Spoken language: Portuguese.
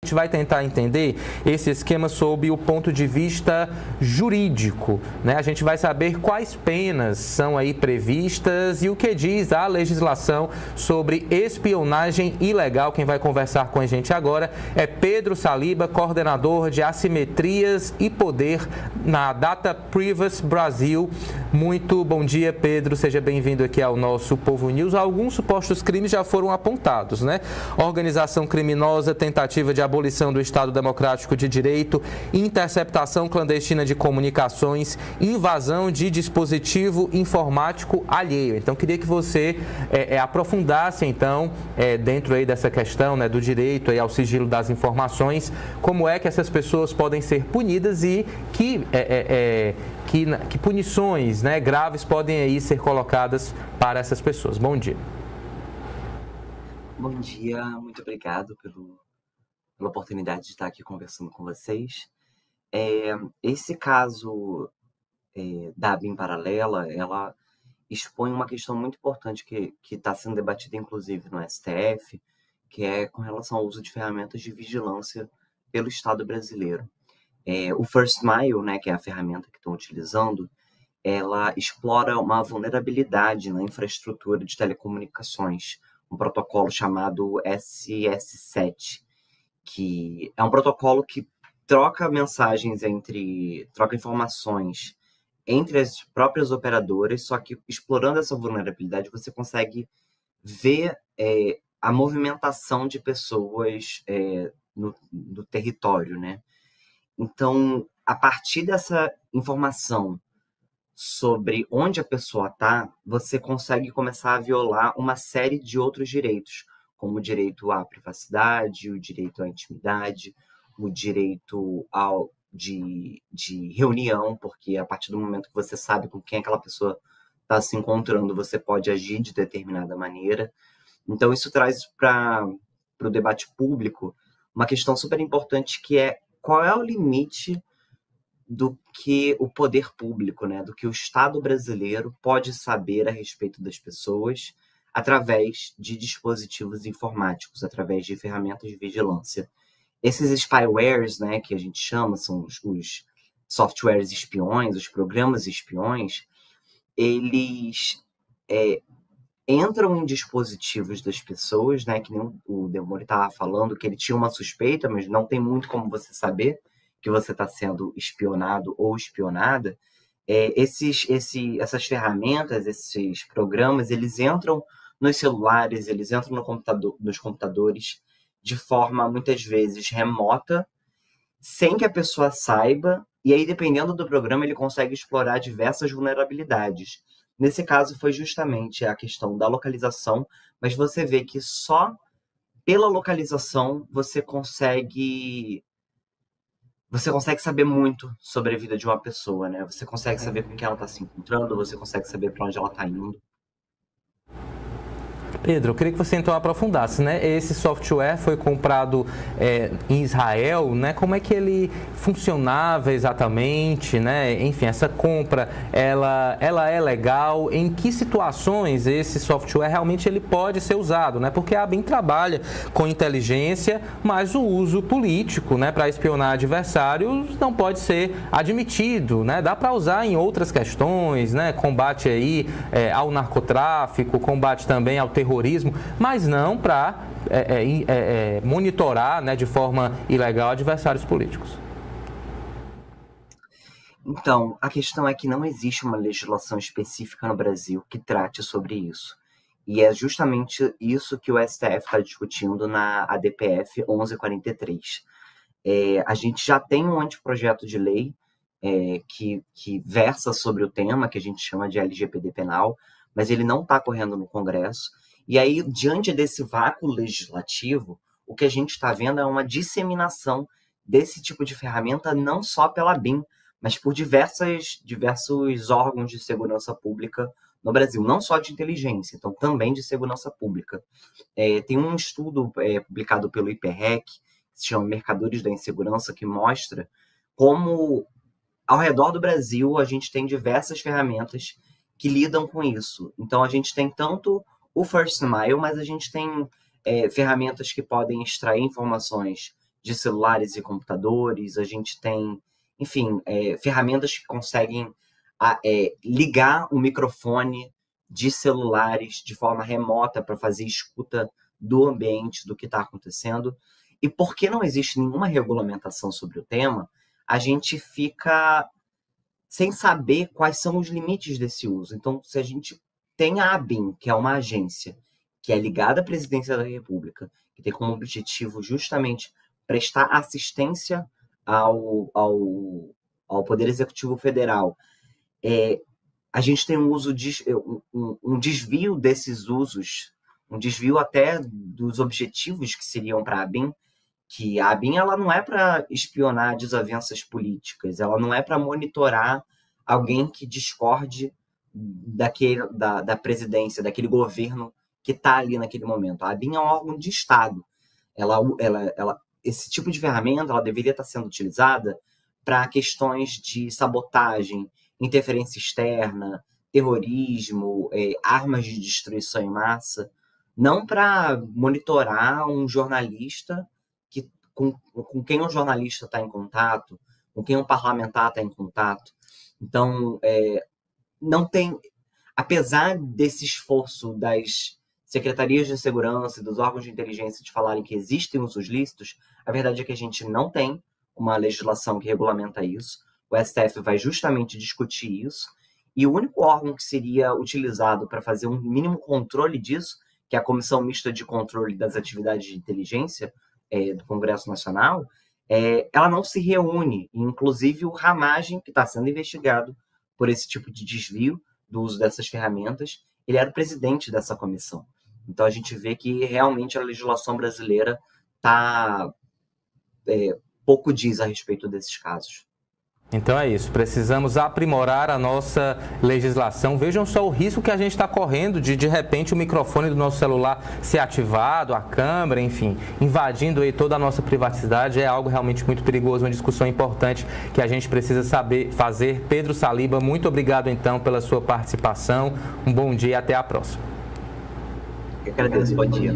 gente vai tentar entender esse esquema sob o ponto de vista jurídico, né? A gente vai saber quais penas são aí previstas e o que diz a legislação sobre espionagem ilegal. Quem vai conversar com a gente agora é Pedro Saliba, coordenador de Assimetrias e Poder na Data Privacy Brasil. Muito bom dia, Pedro. Seja bem-vindo aqui ao nosso Povo News. Alguns supostos crimes já foram apontados, né? Organização criminosa, tentativa de abolição do Estado Democrático de Direito, interceptação clandestina de comunicações, invasão de dispositivo informático alheio. Então, queria que você aprofundasse, então, dentro aí dessa questão, né, do direito aí ao sigilo das informações, como é que essas pessoas podem ser punidas e que punições, né, graves podem aí ser colocadas para essas pessoas. Bom dia. Bom dia, muito obrigado pela oportunidade de estar aqui conversando com vocês. Esse caso da BIM paralela, ela expõe uma questão muito importante que está sendo debatida, inclusive, no STF, que é com relação ao uso de ferramentas de vigilância pelo Estado brasileiro. O First Mile, né, que é a ferramenta que estão utilizando, ela explora uma vulnerabilidade na infraestrutura de telecomunicações, um protocolo chamado SS7, que é um protocolo que troca informações entre as próprias operadoras, só que explorando essa vulnerabilidade você consegue ver a movimentação de pessoas no território, né? Então, a partir dessa informação sobre onde a pessoa está, você consegue começar a violar uma série de outros direitos, como o direito à privacidade, o direito à intimidade, o direito de reunião, porque a partir do momento que você sabe com quem aquela pessoa está se encontrando, você pode agir de determinada maneira. Então, isso traz para o debate público uma questão super importante, que é qual é o limite do que o poder público, né, do que o Estado brasileiro pode saber a respeito das pessoas através de dispositivos informáticos, através de ferramentas de vigilância. Esses spywares, né, que a gente chama, são os softwares espiões, os programas espiões, eles entram em dispositivos das pessoas, né, que nem o Demore estava falando, que ele tinha uma suspeita, mas não tem muito como você saber que você está sendo espionado ou espionada. Essas ferramentas, esses programas, eles entram nos celulares, eles entram nos computadores de forma, muitas vezes, remota, sem que a pessoa saiba, e aí, dependendo do programa, ele consegue explorar diversas vulnerabilidades. Nesse caso, foi justamente a questão da localização, mas você vê que só pela localização você consegue saber muito sobre a vida de uma pessoa, né? Você consegue saber com quem ela está se encontrando, você consegue saber para onde ela está indo. Pedro, eu queria que você então aprofundasse, né? Esse software foi comprado em Israel, né? Como é que ele funcionava exatamente, né? Enfim, essa compra, ela é legal? Em que situações esse software realmente ele pode ser usado, né? Porque a ABIN trabalha com inteligência, mas o uso político, né, para espionar adversários não pode ser admitido, né? Dá para usar em outras questões, né? Combate aí ao narcotráfico, combate também ao terrorismo, mas não para monitorar, né, de forma ilegal adversários políticos. Então, a questão é que não existe uma legislação específica no Brasil que trate sobre isso. E é justamente isso que o STF está discutindo na ADPF 1143. A gente já tem um anteprojeto de lei que versa sobre o tema, que a gente chama de LGPD penal, mas ele não está correndo no Congresso. E aí, diante desse vácuo legislativo, o que a gente está vendo é uma disseminação desse tipo de ferramenta, não só pela BIM, mas por diversos órgãos de segurança pública no Brasil, não só de inteligência, então também de segurança pública. Tem um estudo publicado pelo IPREC, que se chama Mercadores da Insegurança, que mostra como, ao redor do Brasil, a gente tem diversas ferramentas que lidam com isso. Então, a gente tem tanto o First Mile, mas a gente tem ferramentas que podem extrair informações de celulares e computadores, a gente tem, enfim, ferramentas que conseguem ligar o microfone de celulares de forma remota para fazer escuta do ambiente, do que está acontecendo. E porque não existe nenhuma regulamentação sobre o tema, a gente fica sem saber quais são os limites desse uso. Então, se a gente tem a ABIN, que é uma agência que é ligada à Presidência da República, que tem como objetivo justamente prestar assistência ao Poder Executivo Federal, a gente tem um desvio desses usos, um desvio até dos objetivos que seriam para a ABIN, que a ABIN ela não é para espionar desavenças políticas, ela não é para monitorar alguém que discorde da presidência, daquele governo que está ali naquele momento. A ABIN é um órgão de Estado. Esse tipo de ferramenta ela deveria estar sendo utilizada para questões de sabotagem, interferência externa, terrorismo, armas de destruição em massa, não para monitorar um jornalista com quem um jornalista está em contato, com quem um parlamentar está em contato. Então, não tem, apesar desse esforço das secretarias de segurança e dos órgãos de inteligência de falarem que existem usos lícitos, a verdade é que a gente não tem uma legislação que regulamenta isso. O STF vai justamente discutir isso, e o único órgão que seria utilizado para fazer um mínimo controle disso, que é a Comissão Mista de Controle das Atividades de Inteligência do Congresso Nacional, ela não se reúne. Inclusive o Ramagem, que está sendo investigado por esse tipo de desvio do uso dessas ferramentas, ele era o presidente dessa comissão. Então a gente vê que realmente a legislação brasileira pouco diz a respeito desses casos. Então é isso, precisamos aprimorar a nossa legislação. Vejam só o risco que a gente está correndo de repente, o microfone do nosso celular ser ativado, a câmera, enfim, invadindo aí toda a nossa privacidade. É algo realmente muito perigoso, uma discussão importante que a gente precisa saber fazer. Pedro Saliba, muito obrigado então pela sua participação. Um bom dia e até a próxima. Eu agradeço, bom dia.